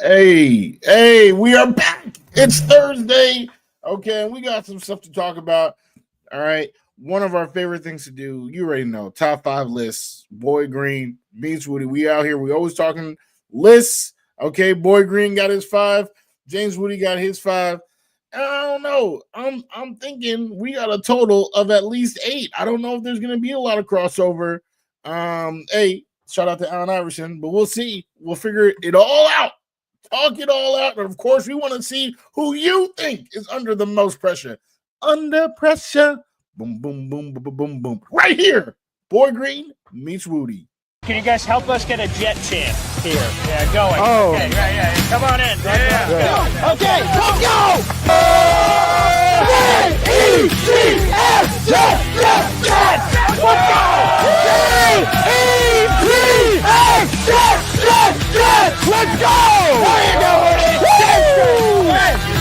Hey, we are back. It's Thursday. Okay, and we got some stuff to talk about. All right. One of our favorite things to do, you already know, top five lists. Boy Green meets Wudi. We out here. We always talking lists. Okay, Boy Green got his five. James Wudi got his five. And I don't know. I'm thinking we got a total of at least eight. I don't know if there's gonna be a lot of crossover. Hey, shout out to Allen Iverson, but we'll see. We'll figure it all out. Talk it all out. And of course, we want to see who you think is under the most pressure. Under pressure. Boom, boom, boom, boom, boom, boom, boom. Right here. Boy Green meets Wudi. Can you guys help us get a jet chant here? Yeah, going. Oh. Okay, yeah. Come on in. Yeah. Okay, let's go! J-E-T-S, jet, let's go! J-E-T-S, jet, let's go! How you doing?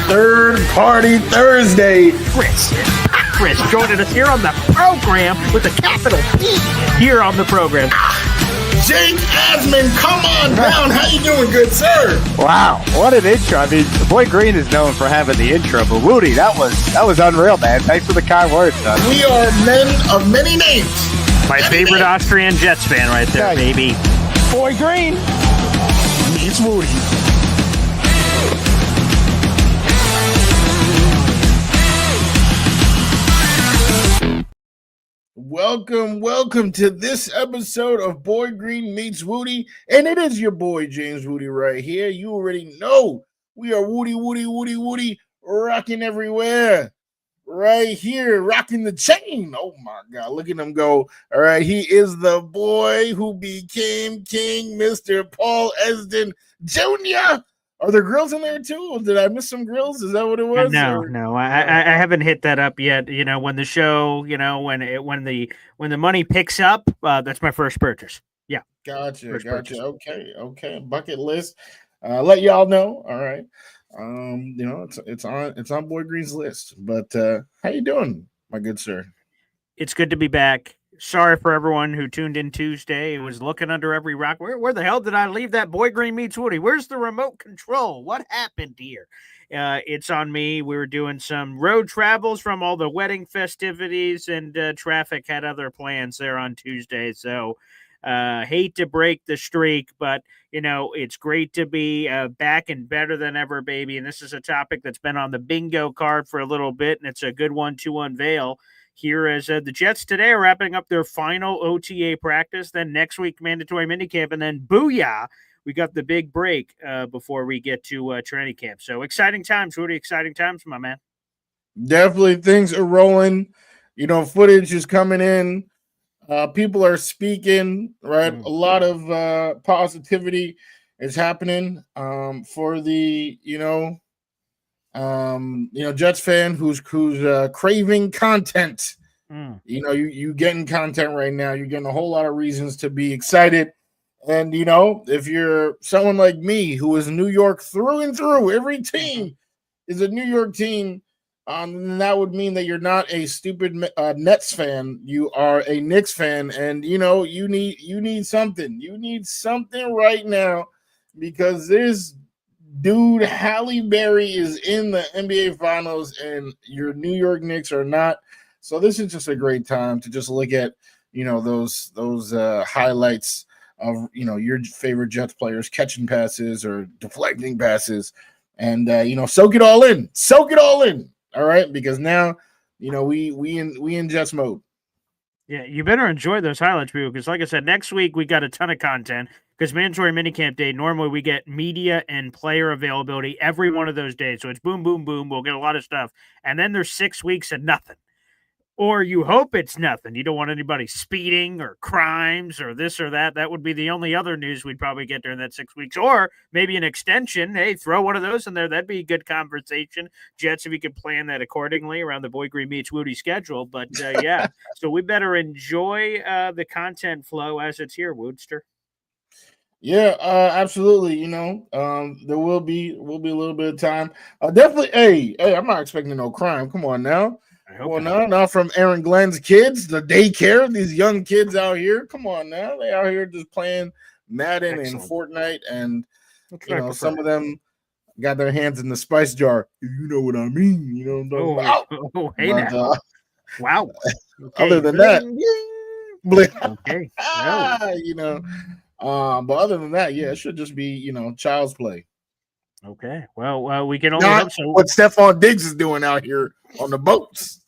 Third Party Thursday. Chris joining us here on the program with a capital P here on the program. Jake Asman, come on down. How you doing, good sir? Wow, what an intro. I mean, Boy Green is known for having the intro, but Wudi, that was unreal, man. Thanks for the kind words, son. We are men of many names. My favorite Austrian Jets fan right there, baby. Boy Green Meets Wudi. Welcome to this episode of Boy Green Meets Wudi, and it is your boy James Wudi right here. You already know we are Wudi, rocking everywhere. Right here, rocking the chain. Oh my God, look at him go. All right, he is the boy who became king, Mr. Paul Esden Jr. Are there grills in there too? Did I miss some grills? Is that what it was? No. I haven't hit that up yet. You know, when the show, when the money picks up, that's my first purchase. Yeah. Gotcha. Purchase. Okay. Bucket list. Let y'all know. All right. It's on Boy Green's list. But how you doing, my good sir? It's good to be back. Sorry for everyone who tuned in Tuesday. It was looking under every rock. Where the hell did I leave that Boy Green Meets Wudi? Where's the remote control? What happened here? It's on me. We were doing some road travels from all the wedding festivities, and traffic had other plans there on Tuesday. So hate to break the streak, but, it's great to be back and better than ever, baby. And this is a topic that's been on the bingo card for a little bit, and it's a good one to unveil. Here as the Jets today are wrapping up their final OTA practice, then next week mandatory minicamp, and then booyah, we got the big break before we get to training camp. So exciting times, Rudy, exciting times, my man. Definitely things are rolling. Footage is coming in. People are speaking, right? A lot of positivity is happening for the, Jets fan who's craving content. You getting content right now. You're getting a whole lot of reasons to be excited. And if you're someone like me who is New York through and through, every team is a New York team. Then that would mean that you're not a stupid Nets fan. You are a Knicks fan, and you need something. You need something right now because this dude, Halle Berry, is in the NBA Finals, and your New York Knicks are not. So this is just a great time to just look at, those highlights of, your favorite Jets players catching passes or deflecting passes, and soak it all in. All right, because now, we in Jets mode. Yeah, you better enjoy those highlights, people, because like I said, next week we got a ton of content because mandatory minicamp day, normally we get media and player availability every one of those days. So it's boom, boom, boom. We'll get a lot of stuff. And then there's 6 weeks of nothing. Or you hope it's nothing. You don't want anybody speeding or crimes or this or that. That would be the only other news we'd probably get during that 6 weeks. Or maybe an extension. Hey, throw one of those in there. That'd be a good conversation. Jets, if you could plan that accordingly around the Boy Green Meets Wudi schedule. But, yeah, so we better enjoy the content flow as it's here, Woodster. Yeah, absolutely. There will be a little bit of time. Definitely. Hey, I'm not expecting no crime. Come on now. Well, not from Aaron Glenn's kids, the daycare. These young kids out here. Come on now, they out here just playing Madden and Fortnite and Some of them got their hands in the spice jar. You know what I mean? You know what I'm talking about? Hey now. Wow. Okay. Other than that, okay. But other than that, yeah, it should just be, child's play. Okay. Well, we can only hope so. What Stephon Diggs is doing out here on the boats.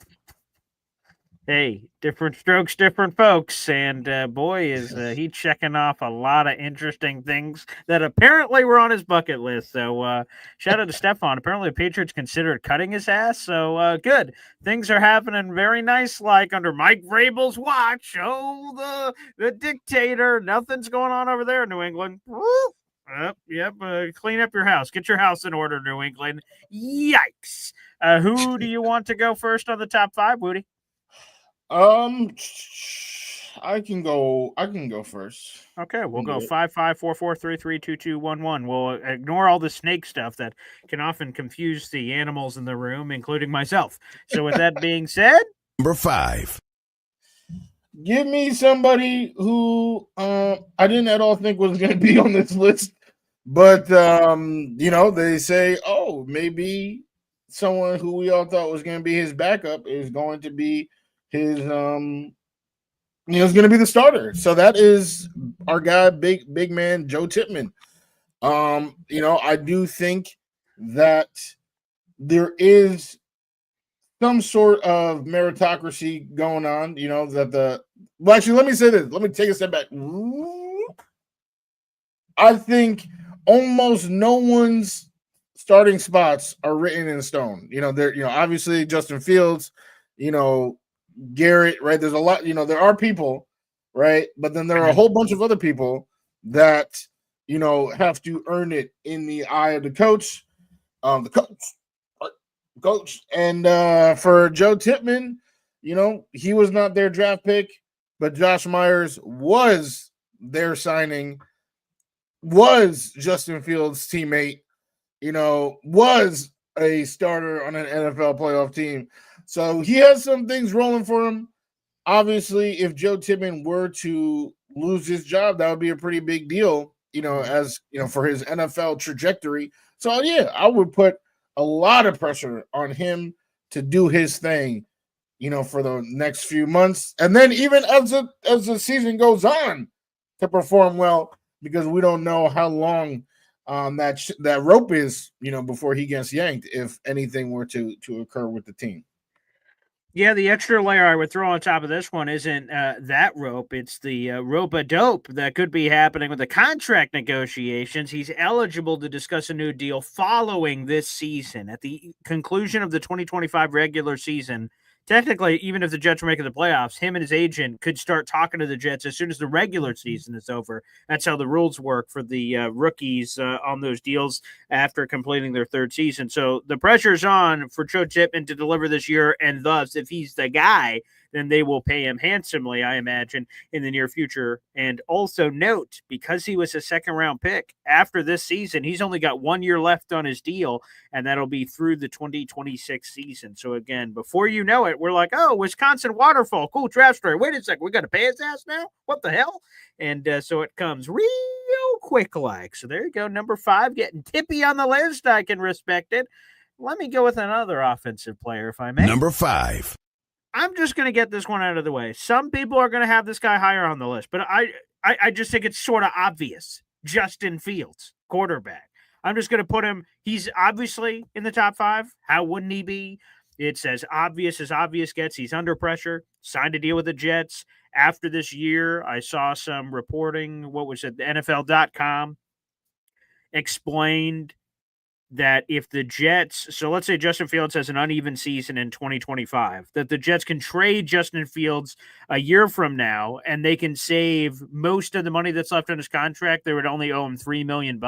Hey, different strokes, different folks, and boy, is he checking off a lot of interesting things that apparently were on his bucket list. So, shout out to Stephon. Apparently, the Patriots considered cutting his ass. So, good things are happening very nice, like under Mike Vrabel's watch. Oh, the dictator. Nothing's going on over there in New England. Yep. Clean up your house. Get your house in order, New England. Yikes. Who do you want to go first on the top 5, Wudi? I can go first. Okay, we'll go 5, 5, 4, 4, 3, 3, 2, 2, 1, 1. We'll ignore all the snake stuff that can often confuse the animals in the room, including myself. So with that being said, number 5. Give me somebody who I didn't at all think was going to be on this list, but they say, oh, maybe someone who we all thought was going to be his backup is going to be his is going to be the starter. So that is our guy, big man Joe Tippmann. I do think that there is some sort of meritocracy going on, actually, let me say this. Let me take a step back. I think almost no one's starting spots are written in stone. Obviously Justin Fields, Garrett, right? There's a lot, there are people, right? But then there are a whole bunch of other people that, have to earn it in the eye of the coach. Coach. And for Joe Tippmann, he was not their draft pick, but Josh Myers was their signing, was Justin Fields' teammate, was a starter on an NFL playoff team. So he has some things rolling for him. Obviously, if Joe Tippmann were to lose his job, that would be a pretty big deal, for his NFL trajectory. So, yeah, I would put a lot of pressure on him to do his thing, for the next few months. And then even as the season goes on, to perform well, because we don't know how long that rope is, before he gets yanked, if anything were to occur with the team. Yeah, the extra layer I would throw on top of this one isn't that rope. It's the rope-a-dope that could be happening with the contract negotiations. He's eligible to discuss a new deal following this season. At the conclusion of the 2025 regular season, technically, even if the Jets are making the playoffs, him and his agent could start talking to the Jets as soon as the regular season is over. That's how the rules work for the rookies on those deals after completing their third season. So the pressure's on for Joe Tippmann to deliver this year, and thus, if he's the guy, then they will pay him handsomely, I imagine, in the near future. And also note, because he was a second-round pick, after this season, he's only got 1 year left on his deal, and that'll be through the 2026 season. So, again, before you know it, we're like, oh, Wisconsin Waterfall, cool draft story. Wait a second, we got to pay his ass now? What the hell? And so it comes real quick-like. So there you go, number 5, getting tippy on the list. I can respect it. Let me go with another offensive player, if I may. Number 5. I'm just going to get this one out of the way. Some people are going to have this guy higher on the list, but I just think it's sort of obvious. Justin Fields, quarterback. I'm just going to put him, he's obviously in the top 5. How wouldn't he be? It's as obvious gets. He's under pressure, signed a deal with the Jets. After this year, I saw some reporting, what was it, the NFL.com explained that if the Jets, so let's say Justin Fields has an uneven season in 2025, that the Jets can trade Justin Fields a year from now and they can save most of the money that's left on his contract. They would only owe him $3 million.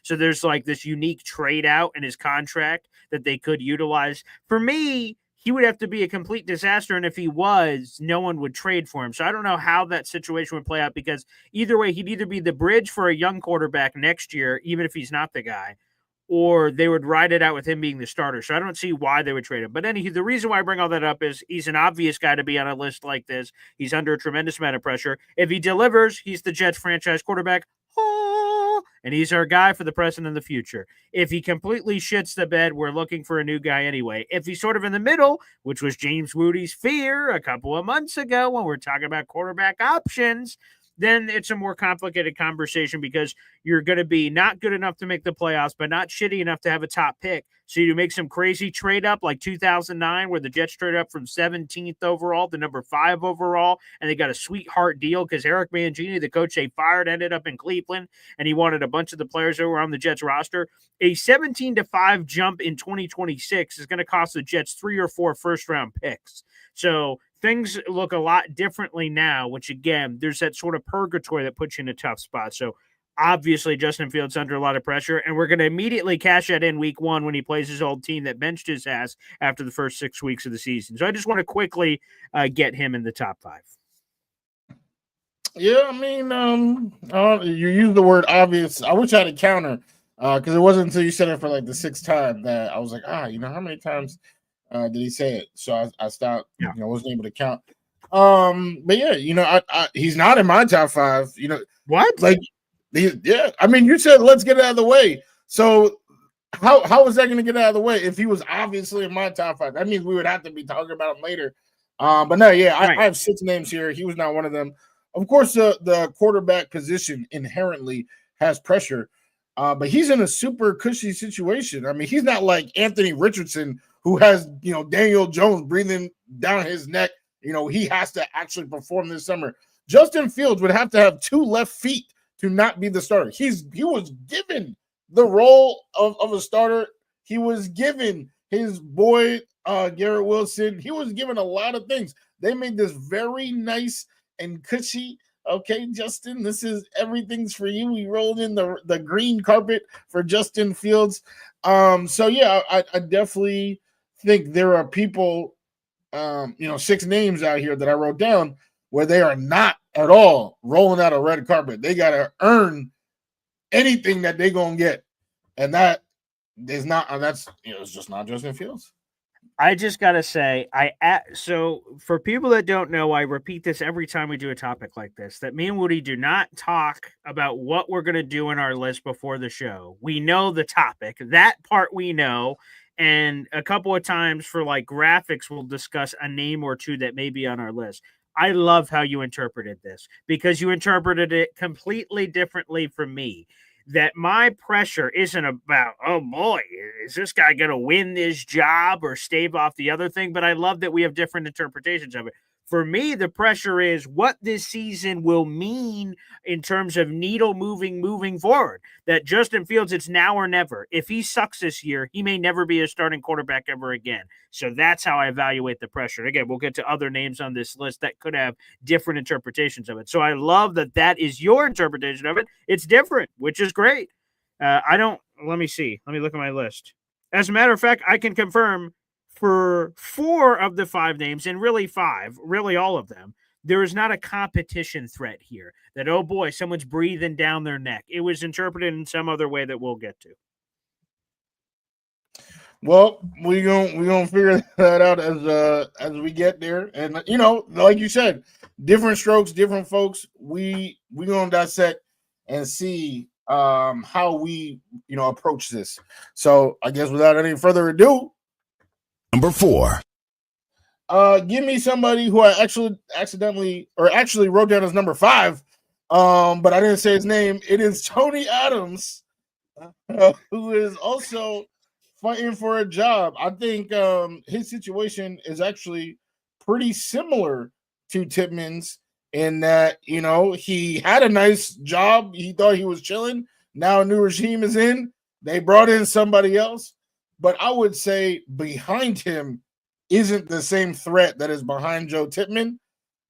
So there's like this unique trade out in his contract that they could utilize. For me, he would have to be a complete disaster. And if he was, no one would trade for him. So I don't know how that situation would play out, because either way, he'd either be the bridge for a young quarterback next year, even if he's not the guy, or they would ride it out with him being the starter. So I don't see why they would trade him. But anyway, the reason why I bring all that up is he's an obvious guy to be on a list like this. He's under a tremendous amount of pressure. If he delivers, he's the Jets franchise quarterback. and he's our guy for the present and the future. If he completely shits the bed, we're looking for a new guy anyway. If he's sort of in the middle, which was James Wudi's fear a couple of months ago when we're talking about quarterback options, then it's a more complicated conversation because you're going to be not good enough to make the playoffs, but not shitty enough to have a top pick. So you make some crazy trade up like 2009 where the Jets traded up from 17th overall to number 5 overall, and they got a sweetheart deal because Eric Mangini, the coach they fired, ended up in Cleveland, and he wanted a bunch of the players that were on the Jets roster. A 17-5 jump in 2026 is going to cost the Jets 3 or 4 first-round picks. So things look a lot differently now, which, again, there's that sort of purgatory that puts you in a tough spot. So obviously Justin Fields under a lot of pressure, and we're going to immediately cash that in week 1 when he plays his old team that benched his ass after the first 6 weeks of the season. So I just want to quickly get him in the top 5. Yeah, I mean, you use the word obvious. I wish I had a counter because it wasn't until you said it for like the 6th time that I was like, how many times did he say it? So I stopped, wasn't able to count. But yeah, he's not in my top 5. What? Like, yeah. I mean, you said let's get it out of the way. So how is that going to get out of the way if he was obviously in my top 5? That means we would have to be talking about him later. But no, yeah, I have 6 names here. He was not one of them. Of course, the quarterback position inherently has pressure, but he's in a super cushy situation. I mean, he's not like Anthony Richardson, who has, Daniel Jones breathing down his neck. He has to actually perform this summer. Justin Fields would have to have 2 left feet to not be the starter. He was given the role of a starter. He was given his boy, Garrett Wilson. He was given a lot of things. They made this very nice and cushy. Okay, Justin, this is everything's for you. We rolled in the green carpet for Justin Fields. So yeah, I definitely think there are people, 6 names out here that I wrote down where they are not at all rolling out a red carpet. They got to earn anything that they're going to get. And that is not, it's just not Justin Fields. I just got to say, so for people that don't know, I repeat this every time we do a topic like this, that me and Wudi do not talk about what we're going to do in our list before the show. We know the topic. That part we know. And a couple of times for like graphics, we'll discuss a name or 2 that may be on our list. I love how you interpreted this because you interpreted it completely differently from me. That my pressure isn't about, oh boy, is this guy going to win this job or stave off the other thing? But I love that we have different interpretations of it. For me, the pressure is what this season will mean in terms of needle moving forward. That Justin Fields, it's now or never. If he sucks this year, he may never be a starting quarterback ever again. So that's how I evaluate the pressure. Again, we'll get to other names on this list that could have different interpretations of it. So I love that is your interpretation of it. It's different, which is great. Let me see. Let me look at my list. As a matter of fact, I can confirm for 4 of the 5 names, and really 5, really all of them, there is not a competition threat here that, oh boy, someone's breathing down their neck. It was interpreted in some other way that we'll get to. Well, we're gonna figure that out as we get there. And like you said, different strokes, different folks. We gonna dissect and see how we approach this. So I guess without any further ado, Number 4. Give me somebody who I actually wrote down as number 5, but I didn't say his name. It is Tony Adams, who is also fighting for a job. I think his situation is actually pretty similar to Tippmann's in that, he had a nice job. He thought he was chilling. Now a new regime is in. They brought in somebody else. But I would say behind him isn't the same threat that is behind Joe Tippmann.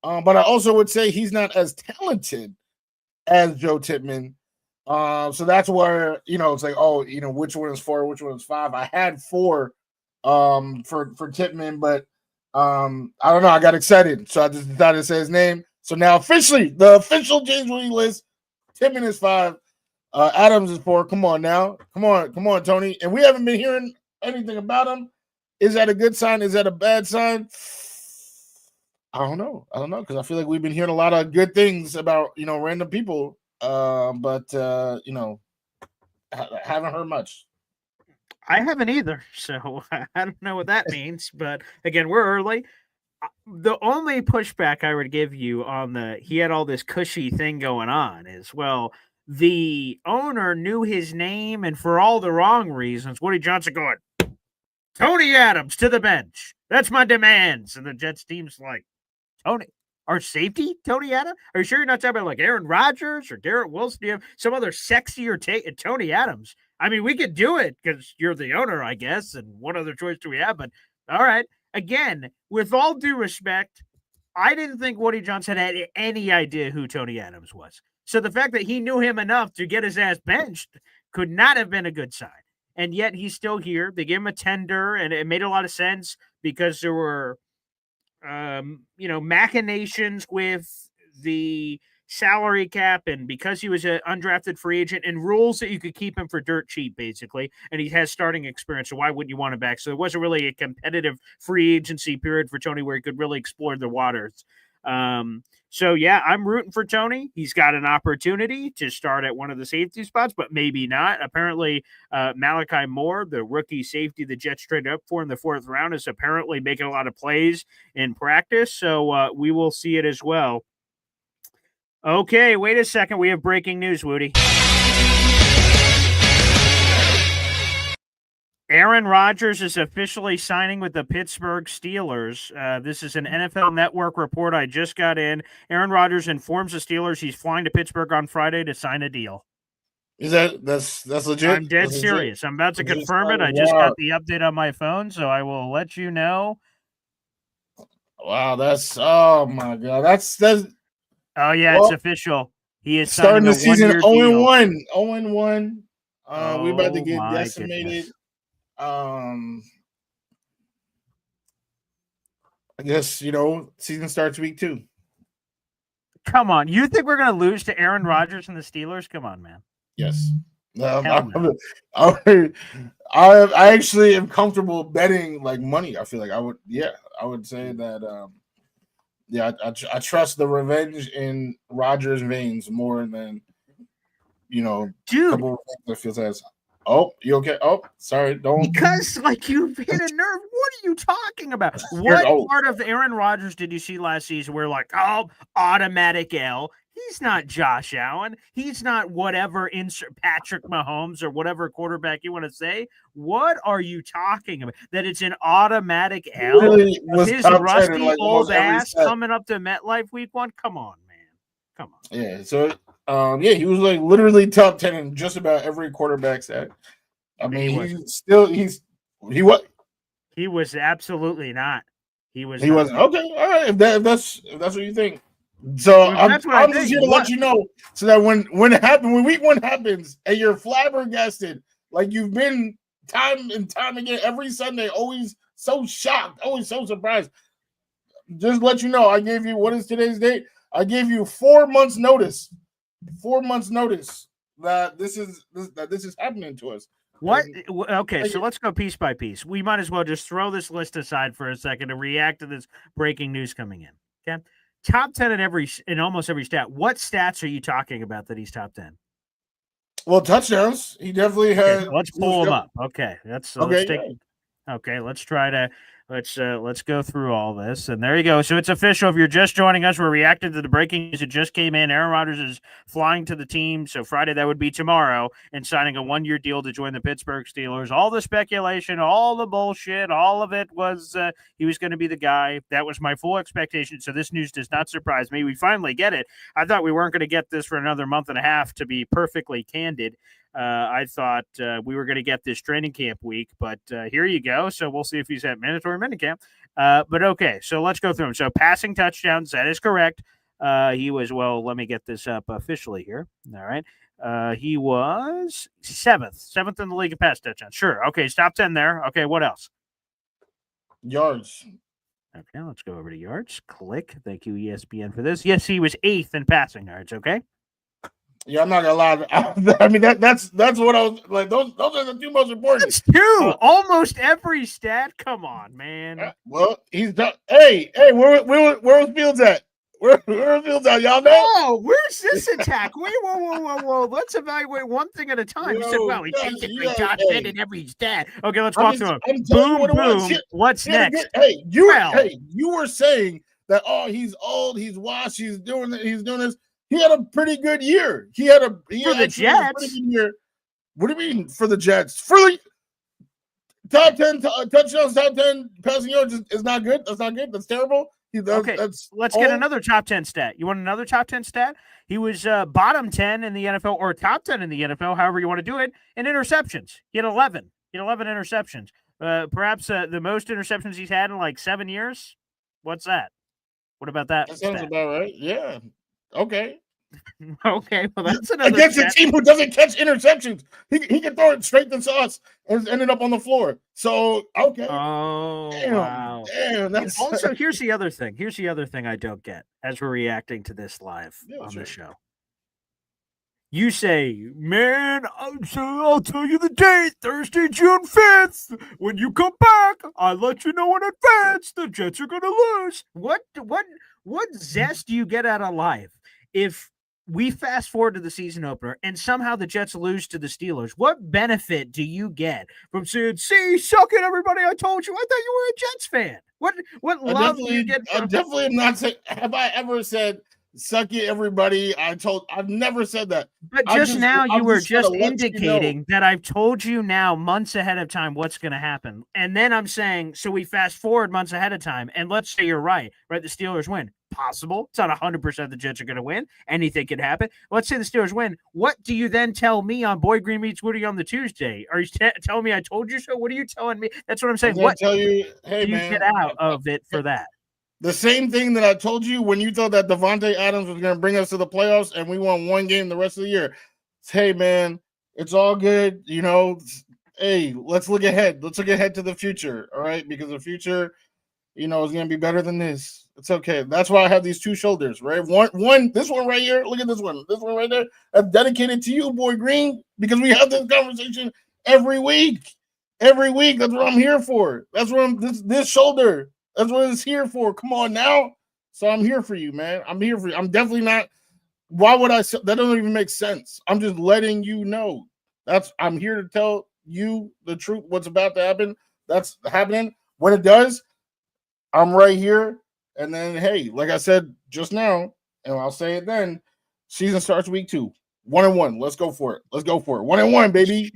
But I also would say he's not as talented as Joe Tippmann. So that's where, it's like, which one is 4, which one is 5. I had 4 for Tippmann, but I don't know. I got excited. So I just decided to say his name. So now officially, the official James Wudi list, Tippmann is 5. Adams is 4. Come on now. Come on, Tony. And we haven't been hearing anything about him. Is that a good sign? Is that a bad sign? I don't know because I feel like we've been hearing a lot of good things about random people. But Haven't heard much. I haven't either, so I don't know what that means. But again, we're early. The only pushback I would give you on he had all this cushy thing going on is, well, the owner knew his name, and for all the wrong reasons, Woody Johnson going, Tony Adams to the bench. That's my demands. And the Jets team's like, Tony, our safety, Tony Adams? Are you sure you're not talking about like Aaron Rodgers or Garrett Wilson? Do you have some other sexier Tony Adams? I mean, we could do it because you're the owner, I guess. And what other choice do we have? But all right. Again, with all due respect, I didn't think Woody Johnson had any idea who Tony Adams was. So the fact that he knew him enough to get his ass benched could not have been a good sign. And yet he's still here. They gave him a tender, and it made a lot of sense because there were, machinations with the salary cap, and because he was an undrafted free agent, and rules that you could keep him for dirt cheap, basically. And he has starting experience, so why wouldn't you want him back? So it wasn't really a competitive free agency period for Tony where he could really explore the waters. So yeah, I'm rooting for Tony. He's got an opportunity to start at one of the safety spots, but maybe not. Apparently, Malachi Moore, the rookie safety the Jets traded up for in the 4th round, is apparently making a lot of plays in practice. So we will see it as well. Okay, wait a second. We have breaking news, Wudi. Aaron Rodgers is officially signing with the Pittsburgh Steelers. This is an NFL Network report I just got in. Aaron Rodgers informs the Steelers he's flying to Pittsburgh on Friday to sign a deal. Is that's legit? I'm dead serious. I'm about to confirm it. I just got the update on my phone, so I will let you know. Wow, oh my God. That's oh yeah, it's official. He is starting the season 0-1. 0-1. We're about to get decimated. Goodness. I guess, season starts week 2. Come on. You think we're going to lose to Aaron Rodgers and the Steelers? Come on, man. Yes. No. I actually am comfortable betting like money. I feel like I would say that, I trust the revenge in Rodgers' veins more than, dude, a couple of things that feels as. Oh, you okay? Oh, sorry. Don't. Because, you've hit a nerve. What are you talking about? What part of Aaron Rodgers did you see last season where, automatic L? He's not Josh Allen. He's not whatever Patrick Mahomes or whatever quarterback you want to say. What are you talking about? That it's an automatic L? Really his rusty old ass coming up to MetLife week 1? Come on, man. Come on. Yeah, so... he was literally top 10 in just about every quarterback set. I mean, he was absolutely not. He wasn't. Okay, all right. If that's what you think. So I'm just here to let you know so that when week 1 happens and you're flabbergasted, like you've been time and time again every Sunday, always so shocked, always so surprised. Just let you know, I gave you, what is today's date? I gave you 4 months notice. 4 months notice that this is happening to us. What? Okay, so let's go piece by piece. We might as well just throw this list aside for a second and react to this breaking news coming in. Okay, top 10 in almost every stat. What stats are you talking about that he's top 10? Well, touchdowns. He definitely had. Okay, let's pull them up. Okay, let's try to. Let's go through all this. And there you go. So it's official. If you're just joining us, we're reacting to the breaking news that just came in. Aaron Rodgers is flying to the team. So Friday, that would be tomorrow, and signing a 1-year deal to join the Pittsburgh Steelers. All the speculation, all the bullshit, all of it was he was going to be the guy. That was my full expectation. So this news does not surprise me. We finally get it. I thought we weren't going to get this for another month and a half, to be perfectly candid. I thought we were going to get this training camp week, but here you go. So we'll see if he's at mandatory minicamp. But okay, so let's go through them. So passing touchdowns, that is correct. He was, let me get this up officially here. All right. He was seventh in the league of pass touchdowns. Sure. Okay, top 10 there. Okay, what else? Yards. Okay, let's go over to yards. Click. Thank you, ESPN, for this. Yes, he was 8th in passing yards. Okay. Yeah, I'm not gonna lie. I mean, that's what I was like. Those are the 2 most important. That's 2. Almost every stat. Come on, man. Well, he's done. Hey, where was Fields at? Where are Fields at? Y'all know? Oh, where's this attack? Wait, whoa. Let's evaluate one thing at a time. You said, well, he takes it for top 10 in every stat. Okay, let's walk through him. I'm telling you what it was. Boom. What's next? You were saying that, he's old, he's washed, he's doing this. He had a pretty good year. For the Jets. Pretty good year. What do you mean for the Jets? For the top 10 touchdowns, top 10 passing yards is not good. That's not good. That's terrible. Let's get another top 10 stat. You want another top 10 stat? He was bottom 10 in the NFL or top 10 in the NFL, however you want to do it, in interceptions. He had 11. He had 11 interceptions. Perhaps the most interceptions he's had in like 7 years. What's that? What about that? That sounds about right. Yeah. Okay. Okay. Well, that's another against a team who doesn't catch interceptions. He can throw it straight to us and ended up on the floor. So okay. Oh, damn, wow. Damn. That's also, here's the other thing. Here's the other thing I don't get as we're reacting to this live on the show. You say, man, I'll tell you the date, Thursday, June 5th. When you come back, I'll let you know in advance the Jets are going to lose. What zest do you get out of life if we fast forward to the season opener and somehow the Jets lose to the Steelers? What benefit do you get from saying, see, suck it, everybody, I told you. I thought you were a Jets fan. What love do you get? I definitely am not saying, have I ever said, suck it, everybody? I've never said that. But now you were just indicating that I've told you now months ahead of time what's going to happen. And then I'm saying, so we fast forward months ahead of time. And let's say you're right? The Steelers win. Possible. It's not 100% the Jets are going to win. Anything could happen. Let's say the Steelers win. What do you then tell me on Boy Green Meets Wudi on the Tuesday? Are you telling me I told you so? What are you telling me? That's what I'm saying. What tell you, hey, do you get out of it for that? The same thing that I told you when you thought that Devontae Adams was going to bring us to the playoffs and we won one game the rest of the year. Hey, man, it's all good. Hey, let's look ahead. Let's look ahead to the future, all right? Because the future, is going to be better than this. It's okay. That's why I have these two shoulders, right? One, this one right here. Look at this one. This one right there. I'm dedicated to you, Boy Green, because we have this conversation every week. Every week. That's what I'm here for. That's what this shoulder. That's what it's here for. Come on now. So I'm here for you, man. I'm here for you. I'm definitely not. Why would I say that? Doesn't even make sense. I'm just letting you know. I'm here to tell you the truth. What's about to happen. That's happening. When it does, I'm right here. And then, hey, like I said just now, and I'll say it then, season starts week 2. 1-1. Let's go for it. 1-1, baby.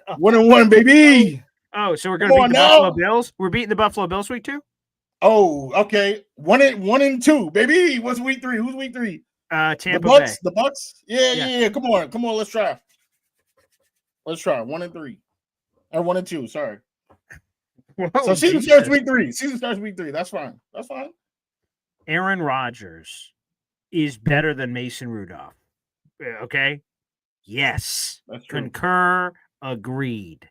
1-1, baby. Oh, so we're going to beat the Buffalo Bills? We're beating the Buffalo Bills week 2? Oh, okay. 1-2, baby. What's week 3? Who's week 3? Tampa Bay. The Bucks? Yeah. Come on. Let's try. 1-3. Or 1-2, sorry. Whoa, so season starts week 3. That's fine. Aaron Rodgers is better than Mason Rudolph. Okay? Yes. That's true. Concur, agreed.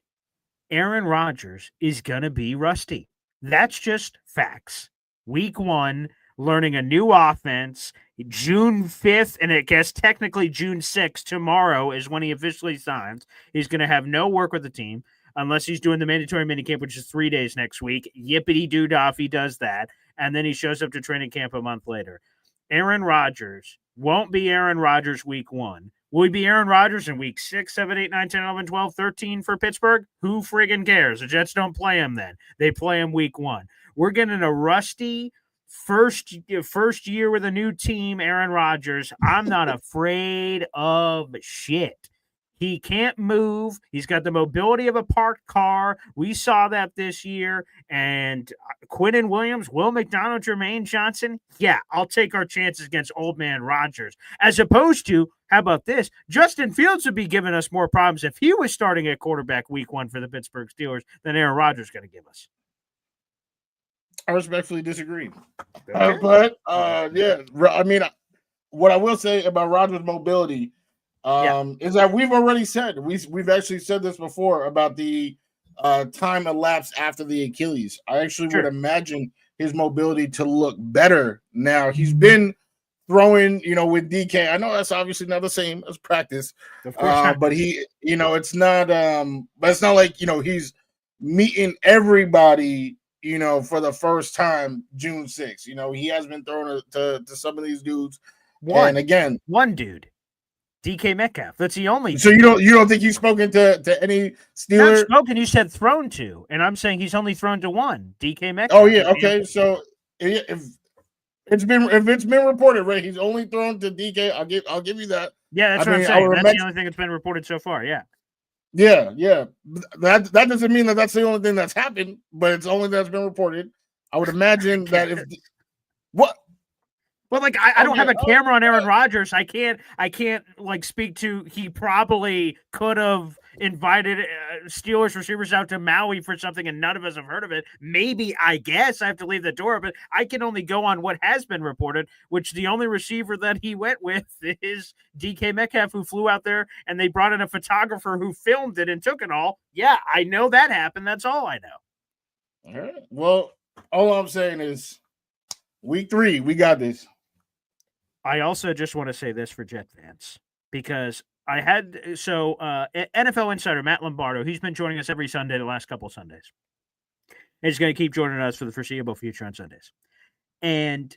Aaron Rodgers is going to be rusty. That's just facts. Week 1, learning a new offense. June 5th, and I guess technically June 6th, tomorrow is when he officially signs. He's going to have no work with the team unless he's doing the mandatory minicamp, which is 3 days next week. Yippity-doo-dah if he does that. And then he shows up to training camp a month later. Aaron Rodgers won't be Aaron Rodgers week 1. Will he be Aaron Rodgers in week 6, 7, 8, 9, 10, 11, 12, 13 for Pittsburgh? Who friggin' cares? The Jets don't play him then. They play him week 1. We're getting a rusty first year with a new team, Aaron Rodgers. I'm not afraid of shit. He can't move. He's got the mobility of a parked car. We saw that this year. And Quinnen Williams, Will McDonald, Jermaine Johnson. Yeah, I'll take our chances against old man Rodgers. As opposed to, how about this? Justin Fields would be giving us more problems if he was starting at quarterback week 1 for the Pittsburgh Steelers than Aaron Rodgers is going to give us. I respectfully disagree. Okay. But I mean, what I will say about Rodgers' mobility is that we've already said, we've actually said this before about the time elapsed after the Achilles. I actually would imagine his mobility to look better now. He's been throwing, with DK. I know that's obviously not the same as practice, but he, it's not, but it's not like, he's meeting everybody for the first time June 6th. He has been thrown to some of these dudes. One dude, DK Metcalf. That's the only. So you don't think he's spoken to any Steeler? Not spoken. You said thrown to, and I'm saying he's only thrown to one, DK Metcalf. Oh yeah, okay. So if it's been reported, right, he's only thrown to DK. I'll give you that. Yeah, that's what I'm saying. That's the only thing that's been reported so far. Yeah. Yeah. That doesn't mean that that's the only thing that's happened, but it's only that's been reported. I would imagine that if what. Well, like I don't have a camera on Aaron Rodgers. I can't like speak to. He probably could have invited Steelers receivers out to Maui for something, and none of us have heard of it. Maybe, I guess I have to leave the door, but I can only go on what has been reported. Which the only receiver that he went with is DK Metcalf, who flew out there, and they brought in a photographer who filmed it and took it all. Yeah, I know that happened. That's all I know. All right. Well, all I'm saying is, week 3, we got this. I also just want to say this for Jet fans, because I had NFL insider Matt Lombardo, he's been joining us every Sunday the last couple of Sundays. He's going to keep joining us for the foreseeable future on Sundays. And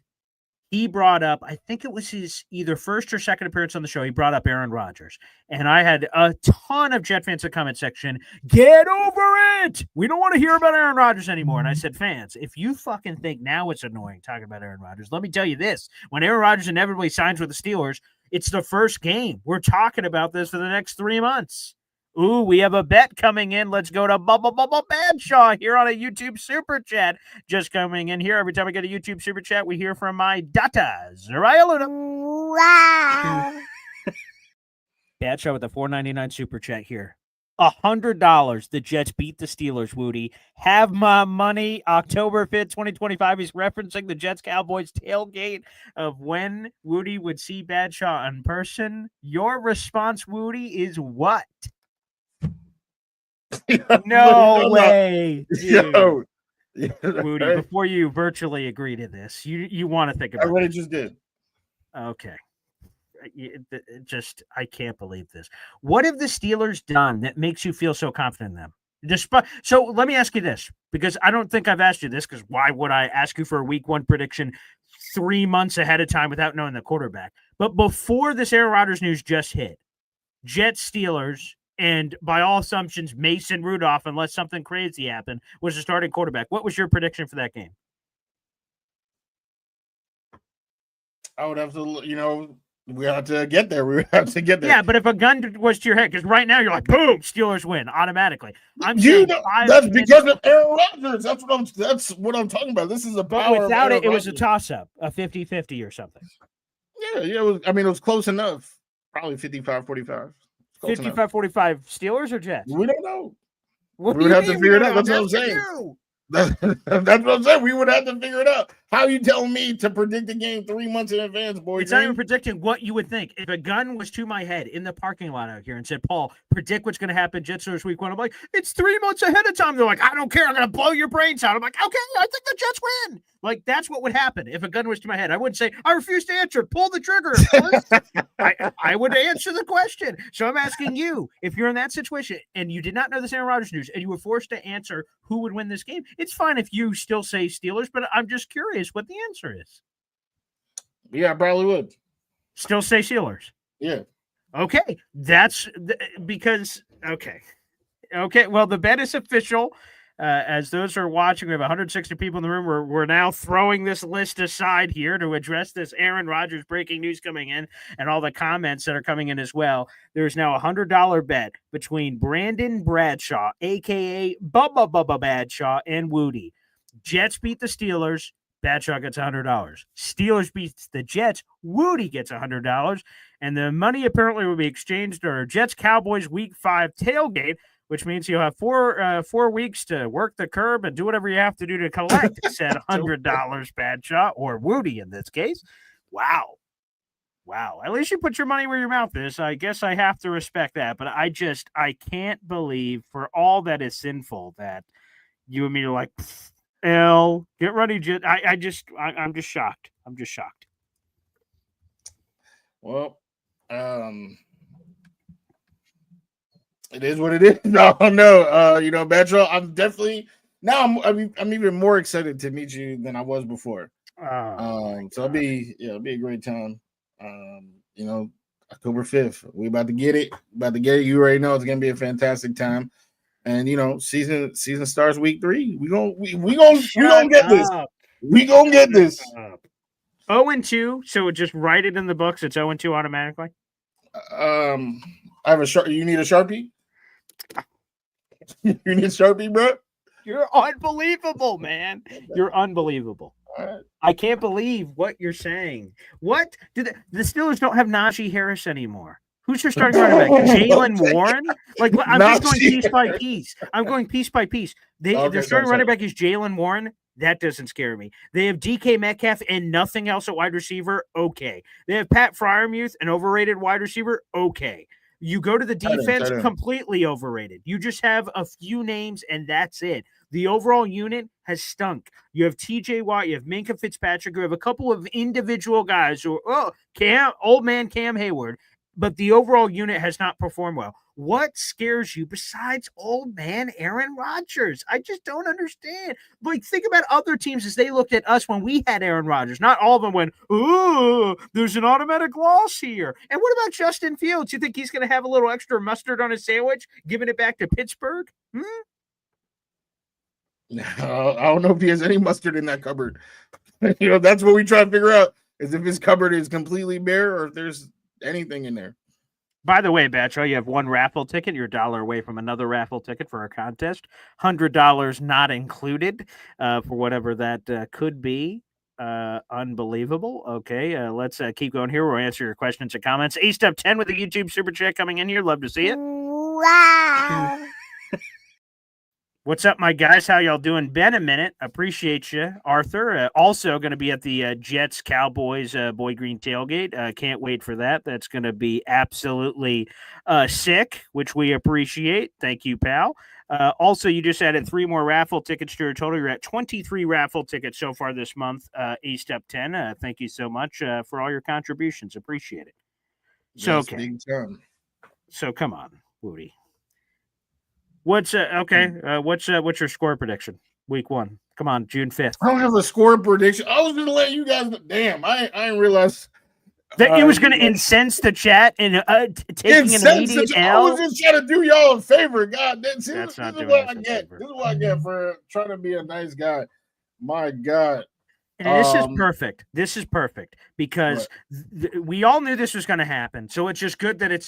he brought up, I think it was his either first or second appearance on the show, he brought up Aaron Rodgers. And I had a ton of Jet fans in the comment section, get over it! We don't want to hear about Aaron Rodgers anymore. And I said, fans, if you fucking think now it's annoying talking about Aaron Rodgers, let me tell you this. When Aaron Rodgers inevitably signs with the Steelers, it's the first game. We're talking about this for the next 3 months. Ooh, we have a bet coming in. Let's go to Bubble Badshaw here on a YouTube Super Chat. Just coming in here. Every time we get a YouTube Super Chat, we hear from my data. Zariah Luna. Wow. Badshaw with a $4.99 Super Chat here. $100. The Jets beat the Steelers, Wudi. Have my money. October 5th, 2025. He's referencing the Jets-Cowboys tailgate of when Wudi would see Badshaw in person. Your response, Wudi, is what? No way, dude. Wudi, before you virtually agree to this, you want to think about it. I already just did. Okay. I can't believe this. What have the Steelers done that makes you feel so confident in them? So let me ask you this, because I don't think I've asked you this, because why would I ask you for a week 1 prediction 3 months ahead of time without knowing the quarterback? But before this Aaron Rodgers news just hit, Jets, Steelers, and by all assumptions, Mason Rudolph, unless something crazy happened, was the starting quarterback. What was your prediction for that game? I would have to, we have to get there. We have to get there. Yeah, but if a gun was to your head, because right now you're like, boom, Steelers win automatically. That's because of Aaron Rodgers. That's what I'm talking about. This is a power. But without it, it was a toss-up, a 50-50 or something. Yeah, it was close enough. Probably 55-45. 55-45 Steelers or Jets? We don't know. We would have to figure it out. That's what I'm saying. That's what I'm saying. We would have to figure it out. How you telling me to predict the game 3 months in advance, boy? It's not even predicting what you would think. If a gun was to my head in the parking lot out here and said, Paul, predict what's going to happen Jets Steelers week 1, I'm like, it's 3 months ahead of time. They're like, I don't care. I'm going to blow your brains out. I'm like, okay, I think the Jets win. Like, that's what would happen if a gun was to my head. I wouldn't say, I refuse to answer. Pull the trigger. I would answer the question. So I'm asking you, if you're in that situation and you did not know this Aaron Rodgers news and you were forced to answer who would win this game, it's fine if you still say Steelers, but I'm just curious what the answer is. Yeah, I probably would. Still say Steelers? Yeah. Okay. That's because, okay. Well, the bet is official. As those are watching, we have 160 people in the room. We're now throwing this list aside here to address this Aaron Rodgers breaking news coming in and all the comments that are coming in as well. There's now a $100 bet between Brandon Bradshaw, a.k.a. Bubba Bradshaw, and Wudi. Jets beat the Steelers. Bradshaw gets $100. Steelers beats the Jets. Wudi gets $100. And the money apparently will be exchanged or Jets-Cowboys Week 5 tailgate, which means you'll have 4 weeks to work the curb and do whatever you have to do to collect said $100 Bradshaw, or Wudi in this case. Wow. At least you put your money where your mouth is. I guess I have to respect that. But I can't believe, for all that is sinful, that you and me are like, L, get ready. I'm just shocked. I'm just shocked. Well, it is what it is. No. Bradshaw, I'm definitely now I'm even more excited to meet you than I was before. Oh, So it'll be a great time. October 5th, we about to get it. You already know it's gonna be a fantastic time. And season starts week 3. We gonna get this. We gonna get this. 0-2, so it just write it in the books. It's 0-2 automatically. I have a You need a Sharpie? You need a Sharpie, bro? You're unbelievable, man. You're unbelievable. Right. I can't believe what you're saying. What? The Steelers don't have Najee Harris anymore. Who's their starting running back? Jalen Warren? Like, I'm just going piece by piece. I'm going piece by piece. Their starting running back is Jalen Warren. That doesn't scare me. They have DK Metcalf and nothing else at wide receiver. Okay. They have Pat Freiermuth, an overrated wide receiver. Okay. You go to the defense, completely overrated. You just have a few names, and that's it. The overall unit has stunk. You have TJ Watt, you have Minkah Fitzpatrick, you have a couple of individual guys who old man Cam Hayward, but the overall unit has not performed well. What scares you besides old man Aaron Rodgers? I just don't understand. Like, think about other teams as they looked at us when we had Aaron Rodgers. Not all of them went, "Ooh, there's an automatic loss here." And what about Justin Fields? You think he's going to have a little extra mustard on his sandwich, giving it back to Pittsburgh? I don't know if he has any mustard in that cupboard. That's what we try to figure out, is if his cupboard is completely bare or if there's anything in there. By the way, Batcho, you have one raffle ticket. You're $1 away from another raffle ticket for our contest. $100 not included for whatever that could be. Unbelievable. Okay, let's keep going here. We'll answer your questions and comments. A-Step10 with the YouTube Super Chat coming in here. Love to see it. Wow. What's up, my guys? How y'all doing? Been a minute. Appreciate you, Arthur. Also going to be at the Jets Cowboys Boy Green tailgate. Can't wait for that. That's going to be absolutely sick, which we appreciate. Thank you, pal. Also, you just added 3 more raffle tickets to your total. You're at 23 raffle tickets so far this month. A-Step10. Thank you so much for all your contributions. Appreciate it. So, Yes, okay. big time. So come on, Wudi. What's what's your score prediction? Week 1. Come on, June 5th. I don't have a score prediction. I was gonna let you guys know. Damn, I didn't realize that it was gonna incense the chat and taking an immediate L. I was just trying to do y'all a favor. God, this is what I get. Favor. This is what I get for trying to be a nice guy. My God. And this is perfect. This is perfect because we all knew this was going to happen. So it's just good that it's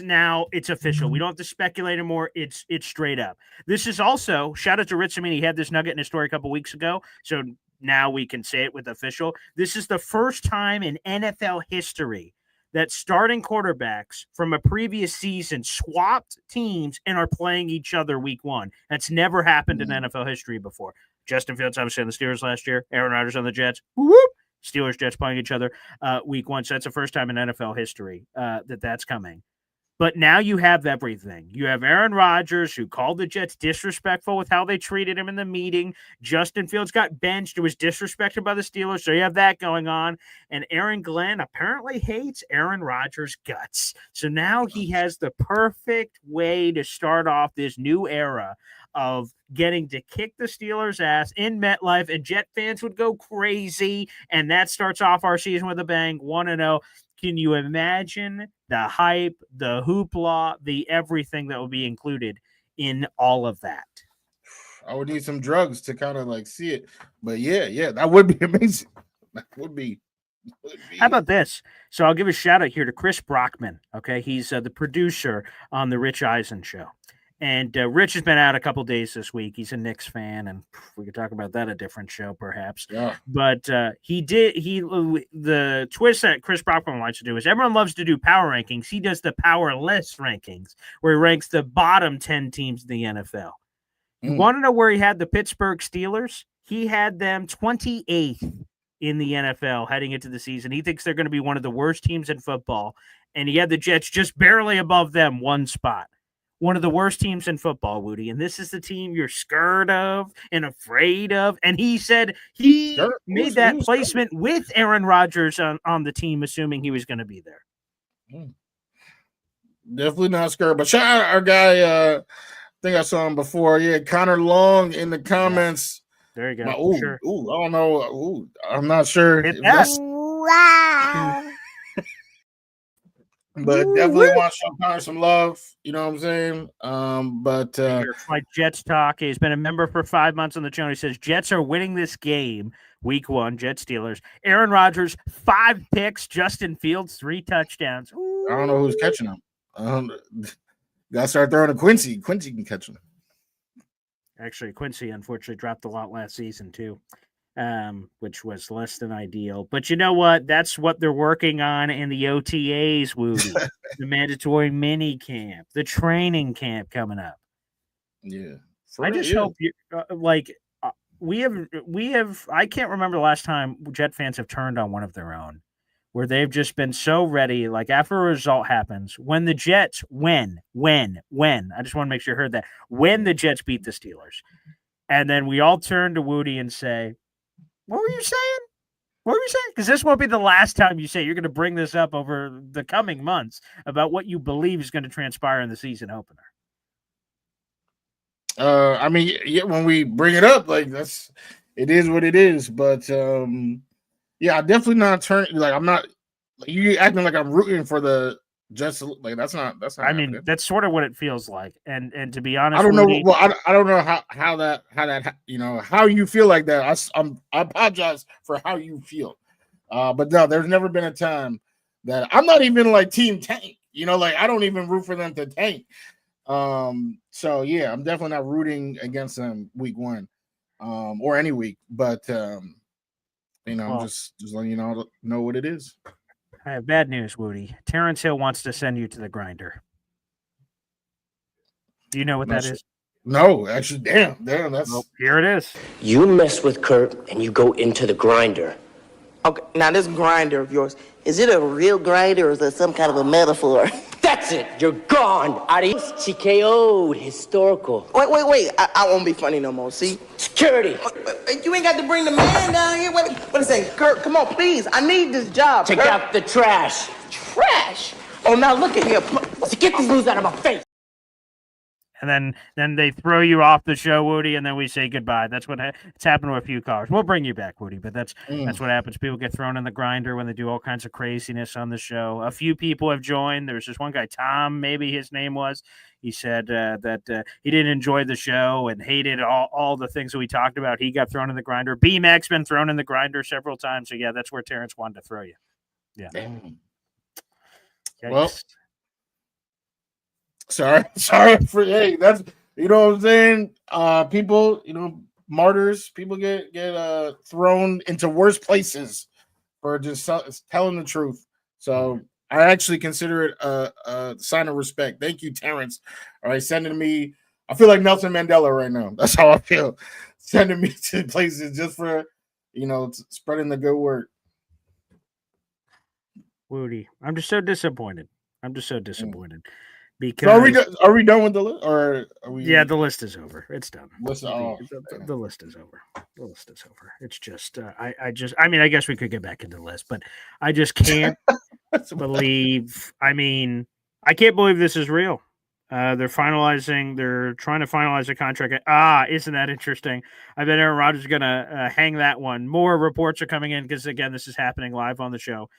official. We don't have to speculate anymore. It's straight up. This is also, shout out to Rich. I mean, he had this nugget in his story a couple weeks ago. So now we can say it with official. This is the first time in NFL history that starting quarterbacks from a previous season swapped teams and are playing each other week 1. That's never happened in NFL history before. Justin Fields, obviously, on the Steelers last year. Aaron Rodgers on the Jets. Whoop! Steelers, Jets playing each other week 1. So that's the first time in NFL history that's coming. But now you have everything. You have Aaron Rodgers, who called the Jets disrespectful with how they treated him in the meeting. Justin Fields got benched. It was disrespected by the Steelers. So you have that going on. And Aaron Glenn apparently hates Aaron Rodgers' guts. So now he has the perfect way to start off this new era of getting to kick the Steelers' ass in MetLife, and Jet fans would go crazy, and that starts off our season with a bang, 1-0. Can you imagine the hype, the hoopla, the everything that will be included in all of that? I would need some drugs to kind of like see it, but yeah, that would be amazing. That would be. How about this? So I'll give a shout out here to Chris Brockman. Okay, he's the producer on the Rich Eisen show. And Rich has been out a couple days this week. He's a Knicks fan, and we could talk about that a different show, perhaps. Yeah. But the twist that Chris Brockman likes to do is everyone loves to do power rankings. He does the powerless rankings, where he ranks the bottom 10 teams in the NFL. You want to know where he had the Pittsburgh Steelers? He had them 28th in the NFL heading into the season. He thinks they're going to be one of the worst teams in football, and he had the Jets just barely above them, 1 spot. One of the worst teams in football, Wudi. And this is the team you're scared of and afraid of. And he said he made that placement with Aaron Rodgers on the team, assuming he was going to be there. Definitely not scared. But shout out our guy, I think I saw him before. Yeah, Connor Long in the comments. There you go. Sure. I don't know. I'm not sure. Wow. But definitely want to show Connor some love. You know what I'm saying? Like Jets talk. He's been a member for 5 months on the channel. He says Jets are winning this game. Week 1, Jets Steelers. Aaron Rodgers, 5 picks. Justin Fields, 3 touchdowns. Ooh. I don't know who's catching them. Gotta start throwing to Quincy. Quincy can catch them. Actually, Quincy unfortunately dropped a lot last season too, which was less than ideal. But you know what? That's what they're working on in the OTAs, Wudi. The mandatory mini camp, the training camp coming up. Yeah. I just hope you we have. I can't remember the last time Jet fans have turned on one of their own, where they've just been so ready. Like after a result happens, when the Jets when I just want to make sure you heard that when the Jets beat the Steelers, and then we all turn to Wudi and say, "What were you saying? What were you saying?" Because this won't be the last time you say you're going to bring this up over the coming months about what you believe is going to transpire in the season opener. I mean, yeah, when we bring it up, like it is what it is. But yeah, I'm definitely not turning. Like I'm not. Like, you acting like I'm rooting for the Jets. Like that's not. I mean, that's sort of what it feels like. And to be honest, I don't know. Wudi, Well, I don't know how that how you feel like that. I apologize for how you feel. But no, there's never been a time that I'm not even like Team Tank. Like I don't even root for them to tank. So yeah, I'm definitely not rooting against them week 1, or any week. But I'm just letting you know what it is. I have bad news, Wudi. Terrence Hill wants to send you to the grinder. Do you know what that is? No, actually, damn, that's here it is. You mess with Kurt and you go into the grinder. Okay, now this grinder of yours, is it a real grinder or is it some kind of a metaphor? That's it. You're gone. Adios, TKO'd. Historical. Wait. I won't be funny no more. See? Security. You ain't got to bring the man down here. Wait a second. Kurt, come on, please. I need this job. Take out the trash. Trash? Oh, now look at here. Get these news out of my face. And then they throw you off the show, Wudi, and then we say goodbye. That's what it's happened to a few callers. We'll bring you back, Wudi, but that's what happens. People get thrown in the grinder when they do all kinds of craziness on the show. A few people have joined. There's this one guy, Tom, maybe his name was. He said that he didn't enjoy the show and hated all the things that we talked about. He got thrown in the grinder. B-Mac's been thrown in the grinder several times. So, yeah, that's where Terrence wanted to throw you. Yeah. Well, sorry for that's what I'm saying. People, martyrs. People get thrown into worse places for just telling the truth. So I actually consider it a sign of respect. Thank you, Terrence. All right, sending me. I feel like Nelson Mandela right now. That's how I feel. Sending me to places just for spreading the good word. Wudi, I'm just so disappointed. Because so are we done with the list, or are we? Yeah, the list is over. It's done. The list is over. The list is over. It's just I guess we could get back into the list, but I just can't believe. I can't believe this is real. They're trying to finalize a contract. Isn't that interesting? I bet Aaron Rodgers is going to hang that one. More reports are coming in because, again, this is happening live on the show.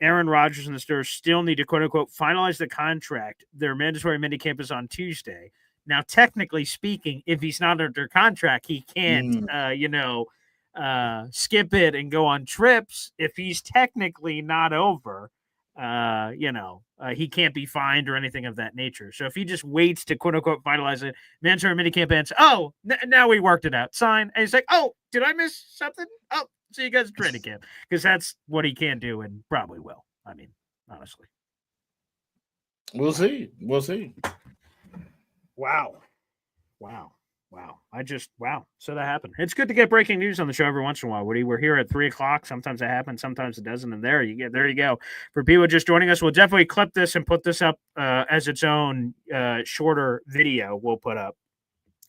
Aaron Rodgers and the Steelers still need to, quote unquote, finalize the contract. Their mandatory minicamp is on Tuesday. Now, technically speaking, if he's not under contract, he can't, skip it and go on trips. If he's technically not over, he can't be fined or anything of that nature. So if he just waits to, quote unquote, finalize it, mandatory minicamp ends. Now we worked it out. Sign. And he's like, did I miss something? So you guys training camp, because that's what he can do and probably will. Honestly. We'll see. Wow. So that happened. It's good to get breaking news on the show every once in a while, Woody. We're here at 3:00. Sometimes it happens, sometimes it doesn't. And there you go. For people just joining us, we'll definitely clip this and put this up as its own shorter video we'll put up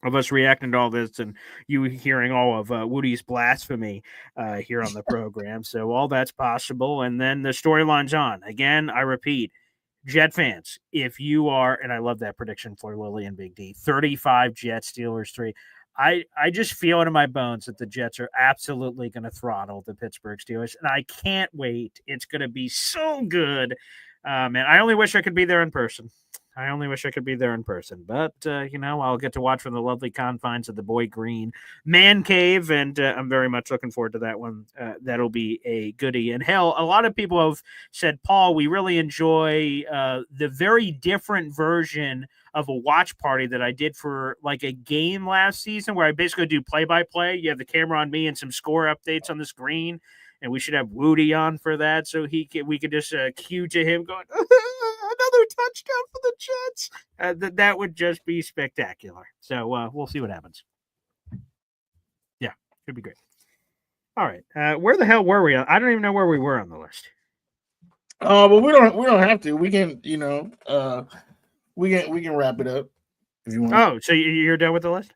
of us reacting to all this and you hearing all of Woody's blasphemy here on the program. So all that's possible. And then the storyline's on. Again, I repeat, Jet fans, if you are, and I love that prediction for Lily and Big D, 35 Jets, Steelers 3. I just feel it in my bones that the Jets are absolutely going to throttle the Pittsburgh Steelers, and I can't wait. It's going to be so good. Man, I only wish I could be there in person. But, I'll get to watch from the lovely confines of the Boy Green Man Cave, and I'm very much looking forward to that one. That'll be a goodie. And hell, a lot of people have said, Paul, we really enjoy the very different version of a watch party that I did for like a game last season where I basically do play-by-play. You have the camera on me and some score updates on the screen, and we should have Wudi on for that so we could just cue to him going, another touchdown for the Jets. That would just be spectacular. So we'll see what happens. Yeah, should be great. All right. Where the hell were we? I don't even know where we were on the list. But we don't have to. We can, we can wrap it up if you want. Oh, so you're done with the list?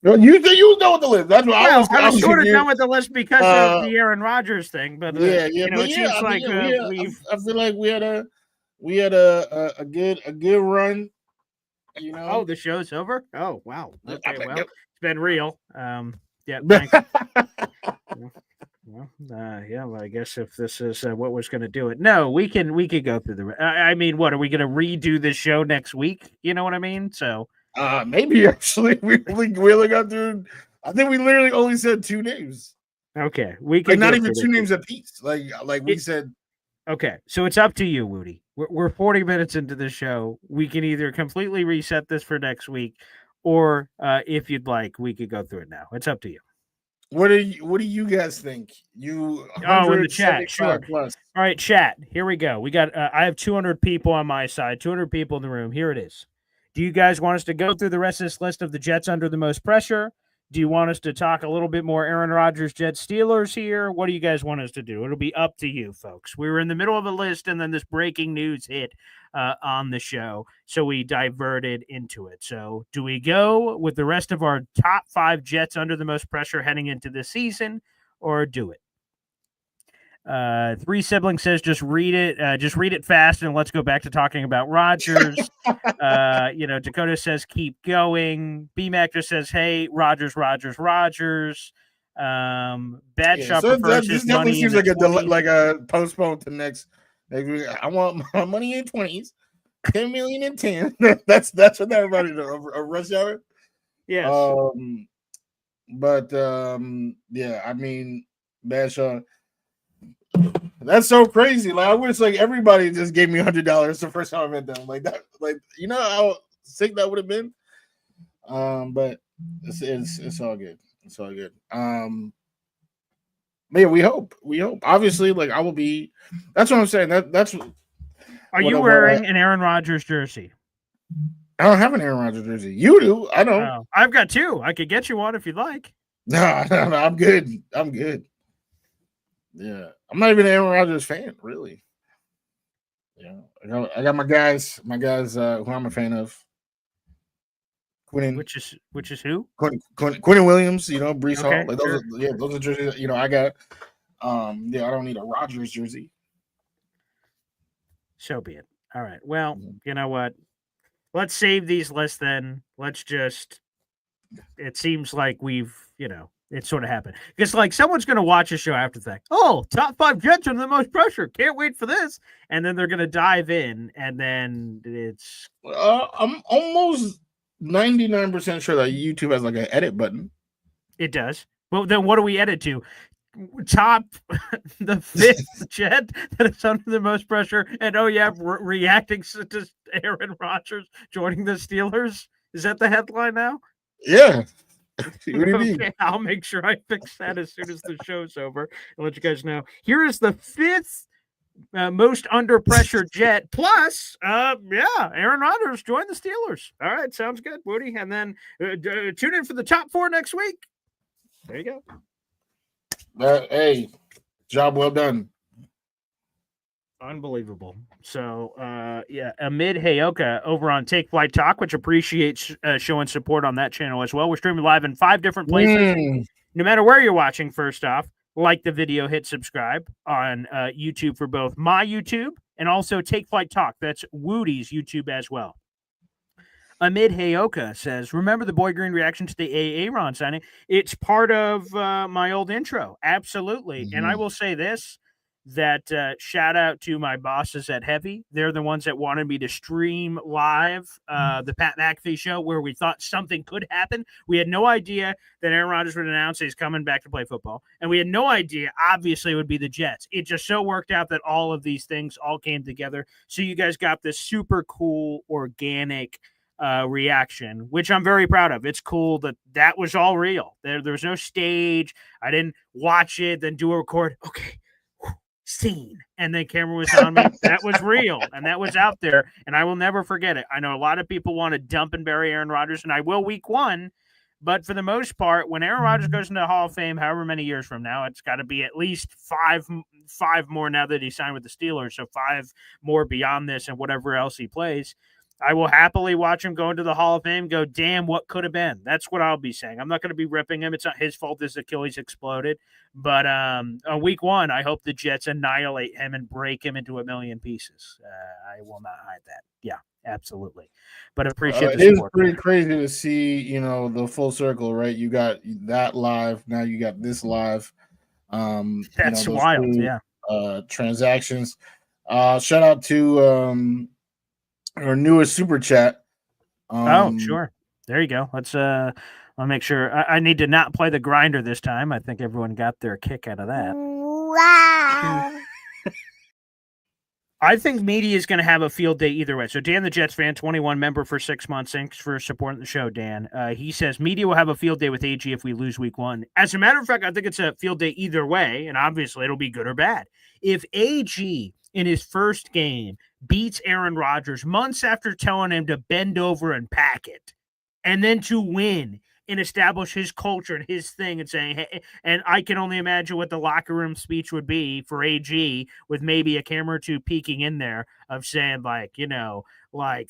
No, you said you was done with the list. That's what I was sort of confused. done with the list because of the Aaron Rodgers thing. But it seems like I feel like we had a good run. Oh, the show's over. Oh, wow. Okay, well, it's been real. Yeah, thanks. Well, I guess if this is what was going to do it, no, we could go through the. I mean, what are we going to redo this show next week? You know what I mean? So maybe actually we only got through. I think we literally only said 2 names. Okay, we can not even 2 names apiece. Like we said. Okay, so it's up to you, Wudi. We're 40 minutes into the show. We can either completely reset this for next week, or if you'd like, we could go through it now. It's up to you. What do you guys think? You in the chat, sure. Plus. All right, chat. Here we go. We got. I have 200 people on my side. 200 people in the room. Here it is. Do you guys want us to go through the rest of this list of the Jets under the most pressure? Do you want us to talk a little bit more Aaron Rodgers, Jets, Steelers here? What do you guys want us to do? It'll be up to you, folks. We were in the middle of a list, and then this breaking news hit on the show, so we diverted into it. So do we go with the rest of our top 5 Jets under the most pressure heading into the season, or do it? 3 Siblings says just read it fast, and let's go back to talking about Rodgers. Dakota says keep going. BMAC just says, hey, Rodgers. Bad Shop prefers this his money seems like a postponed to next week. I want my money in 20s, 10 million in 10. that's what everybody does. A rush hour. Yes. Yeah, I mean, Bad Shop. That's so crazy. Like I wish like everybody just gave me $100 the first time I met them. Like that, like how sick that would have been. But it's all good. It's all good. Yeah, we hope. Obviously, like I will be. That's what I'm saying. That's. Are you wearing an Aaron Rodgers jersey? I don't have an Aaron Rodgers jersey. You do. I don't. Oh, I've got 2. I could get you one if you'd like. No, I'm good. Yeah, I'm not even an Aaron Rodgers fan, really. Yeah, I got my guys who I'm a fan of. Quinnen, which is who? Quinnen Williams, Breece Okay, Hall. Like those are jerseys. I got. I don't need a Rodgers jersey. So be it. All right. Well, you know what? Let's save these lists then. Let's just. It seems like we've, it sort of happened because like someone's going to watch a show after that. Oh, top 5 Jets under the most pressure. Can't wait for this. And then they're going to dive in, and then it's. I'm almost 99% sure that YouTube has like an edit button. It does. Well, then what do we edit to? Top the 5th Jet that is under the most pressure, and reacting to Aaron Rodgers joining the Steelers. Is that the headline now? Yeah. Okay, I'll make sure I fix that as soon as the show's over. I'll let you guys know. Here is the 5th most under pressure Jet. Plus, Aaron Rodgers joined the Steelers. All right, sounds good, Wudi. And then tune in for the top 4 next week. There you go. Hey, job well done. Unbelievable. So, Amid Hayoka over on Take Flight Talk, which appreciates showing support on that channel as well. We're streaming live in 5 different places. No matter where you're watching, first off, like the video, hit subscribe on YouTube for both my YouTube and also Take Flight Talk. That's Wudi's YouTube as well. Amid Heyoka says, remember the Boy Green reaction to the Aaron signing? It's part of my old intro. Absolutely. And I will say this, that shout out to my bosses at Heavy. They're the ones that wanted me to stream live the Pat McAfee show where we thought something could happen. We had no idea that Aaron Rodgers would announce he's coming back to play football. And we had no idea, obviously, it would be the Jets. It just so worked out that all of these things all came together. So you guys got this super cool, organic reaction, which I'm very proud of. It's cool that was all real. There was no stage. I didn't watch it, then do a record. Okay. Scene, and then camera was on me. That was real, and that was out there, and I will never forget it. I know a lot of people want to dump and bury Aaron Rodgers, and I will week 1, but for the most part, when Aaron Rodgers goes into the Hall of Fame, however many years from now, it's got to be at least five more now that he signed with the Steelers, so 5 more beyond this and whatever else he plays. I will happily watch him go into the Hall of Fame, go, damn, what could have been. That's what I'll be saying. I'm not going to be ripping him. It's not his fault his Achilles exploded. But on week 1, I hope the Jets annihilate him and break him into a million pieces. I will not hide that. Yeah, absolutely. But appreciate the support. It is pretty crazy to see, the full circle, right? You got that live. Now you got this live. That's wild, yeah. Transactions. Shout out to our newest super chat. Sure. There you go. I'll make sure. I need to not play the grinder this time. I think everyone got their kick out of that. Wow. I think media is going to have a field day either way. So Dan, the Jets fan, 21 member for 6 months. Thanks for supporting the show, Dan. He says media will have a field day with AG if we lose week 1. As a matter of fact, I think it's a field day either way, and obviously it'll be good or bad. If AG in his first game beats Aaron Rodgers months after telling him to bend over and pack it, and then to win and establish his culture and his thing and saying, hey, and I can only imagine what the locker room speech would be for AG with maybe a camera or 2 peeking in there of saying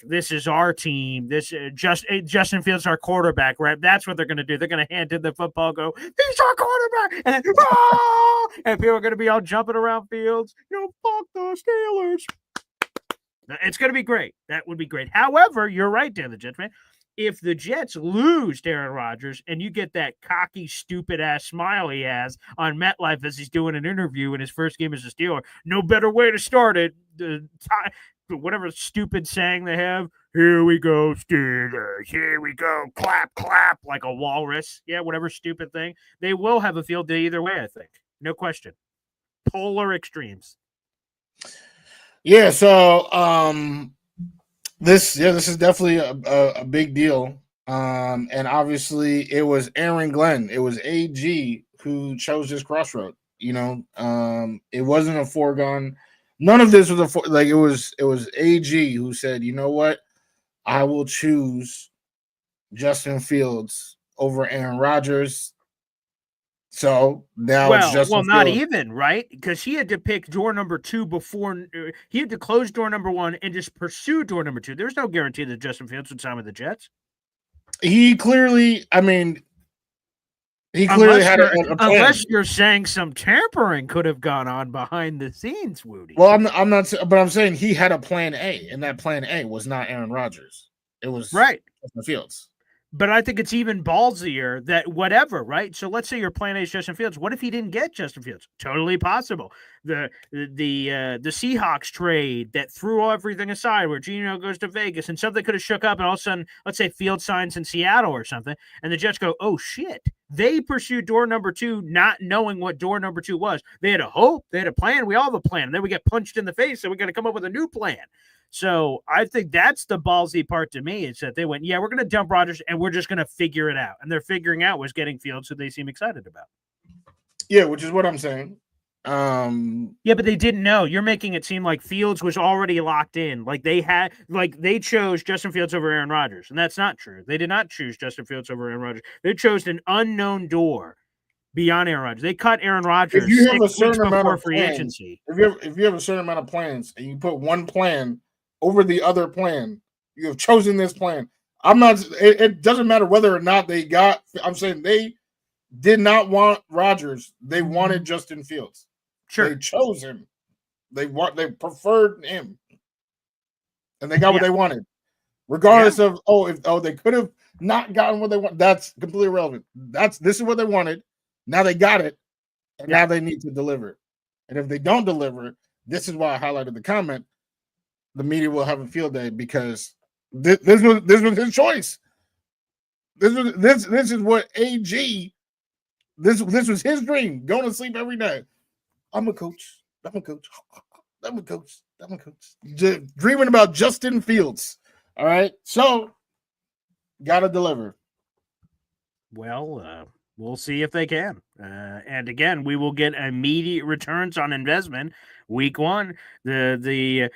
this is our team. This Justin Fields, our quarterback, right? That's what they're going to do. They're going to hand in the football, go, he's our quarterback. And then, and people are going to be all jumping around fields. Fuck the Steelers. It's going to be great. That would be great. However, you're right, Dan, the Jets fan. If the Jets lose to Aaron Rodgers and you get that cocky, stupid-ass smile he has on MetLife as he's doing an interview in his first game as a Steeler, no better way to start it. Whatever stupid saying they have, here we go, Steelers, here we go, clap, clap, like a walrus. Yeah, whatever stupid thing. They will have a field day either way, I think. No question. Polar extremes. Yeah, so this is definitely a big deal. And obviously it was Aaron Glenn, it was AG who chose this crossroad. It wasn't a foregone. None of this was it was AG who said, you know what? I will choose Justin Fields over Aaron Rodgers. So now it's Justin Fields. Not even, right? Because he had to pick door number 2 before he had to close door number 1 and just pursue door number 2. There's no guarantee that Justin Fields would sign with the Jets. He clearly, had a plan. Unless you're saying some tampering could have gone on behind the scenes, Wudi. Well, I'm not, but I'm saying he had a plan A, and that plan A was not Aaron Rodgers. It was Justin Fields. But I think it's even ballsier that whatever, right? So let's say your plan A is Justin Fields. What if he didn't get Justin Fields? Totally possible. The Seahawks trade that threw everything aside where Geno goes to Vegas and something could have shook up and all of a sudden, let's say Fields signs in Seattle or something, and the Jets go, oh shit. They pursued door number 2, not knowing what door number 2 was. They had a hope. They had a plan. We all have a plan. And then we get punched in the face, so we got to come up with a new plan. So I think that's the ballsy part to me, is that they went, yeah, we're going to dump Rodgers and we're just going to figure it out. And they're figuring out was getting Fields, who they seem excited about. Yeah, which is what I'm saying. Yeah, but they didn't know. You're making it seem like Fields was already locked in. They chose Justin Fields over Aaron Rodgers. And that's not true. They did not choose Justin Fields over Aaron Rodgers. They chose an unknown door beyond Aaron Rodgers. They cut Aaron Rodgers 6 weeks before free agency. If you have a certain amount of plans and you put one plan over the other plan, you have chosen this plan. It doesn't matter whether or not I'm saying they did not want Rodgers. They wanted Justin Fields. Sure. They chose him. They preferred him. And they got what they wanted. regardless of if they could have not gotten what they want. That's completely irrelevant. This is what they wanted. Now they got it, and now they need to deliver. And if they don't deliver, this is why I highlighted the comment. The media will have a field day because this was his choice. This is what AG. This was his dream. Going to sleep every night. I'm a coach. Dreaming about Justin Fields. All right. So gotta deliver. Well, we'll see if they can. And again, we will get immediate returns on investment. Week 1, the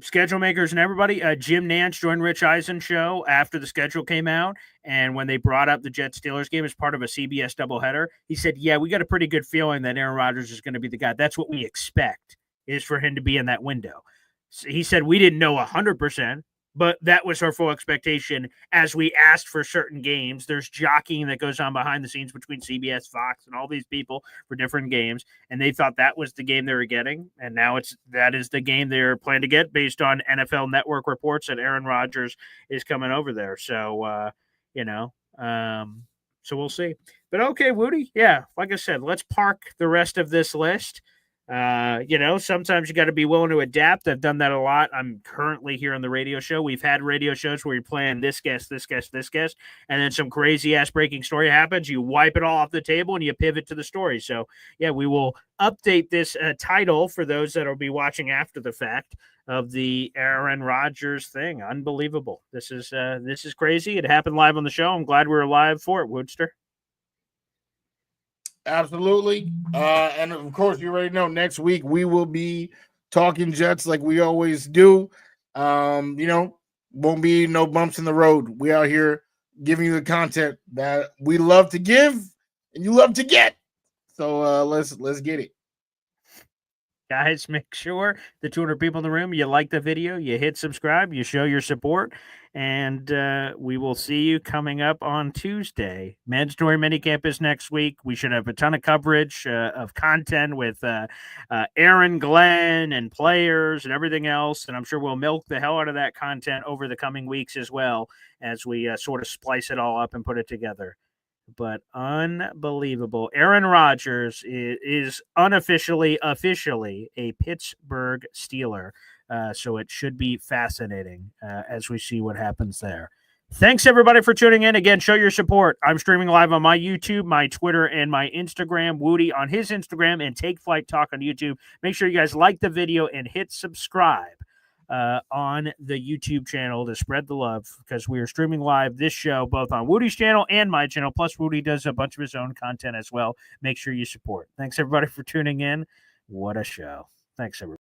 schedule makers and everybody. Jim Nance joined Rich Eisen show after the schedule came out, and when they brought up the Jets Steelers game as part of a CBS doubleheader, he said, "Yeah, we got a pretty good feeling that Aaron Rodgers is going to be the guy. That's what we expect is for him to be in that window." So he said we didn't know 100%. But that was our full expectation as we asked for certain games. There's jockeying that goes on behind the scenes between CBS, Fox, and all these people for different games. And they thought that was the game they were getting. And now that is the game they're planning to get based on NFL Network reports that Aaron Rodgers is coming over there. So, so we'll see. But okay, Wudi. Yeah, like I said, let's park the rest of this list. Sometimes you got to be willing to adapt. I've done that a lot. I'm currently here on the radio show. We've had radio shows where you're playing this guest, and then some crazy ass breaking story happens. You wipe it all off the table and you pivot to the story. So yeah, we will update this title for those that will be watching after the fact of the Aaron Rodgers thing. Unbelievable. This is crazy. It happened live on the show. I'm glad we were live for it, Woodster. Absolutely. And of course, you already know next week we will be talking Jets like we always do. Won't be no bumps in the road. We out here giving you the content that we love to give and you love to get. So let's get it. Guys, make sure the 200 people in the room, you like the video, you hit subscribe, you show your support, and we will see you coming up on Tuesday. Mandatory minicamp is next week. We should have a ton of coverage of content with Aaron, Glenn, and players and everything else, and I'm sure we'll milk the hell out of that content over the coming weeks as well as we sort of splice it all up and put it together. But unbelievable. Aaron Rodgers is officially a Pittsburgh Steeler. So it should be fascinating as we see what happens there. Thanks, everybody, for tuning in. Again, show your support. I'm streaming live on my YouTube, my Twitter, and my Instagram. Wudi on his Instagram and Take Flight Talk on YouTube. Make sure you guys like the video and hit subscribe on the YouTube channel to spread the love, because we are streaming live this show both on Wudi's channel and my channel. Plus, Wudi does a bunch of his own content as well. Make sure you support. Thanks, everybody, for tuning in. What a show. Thanks, everybody.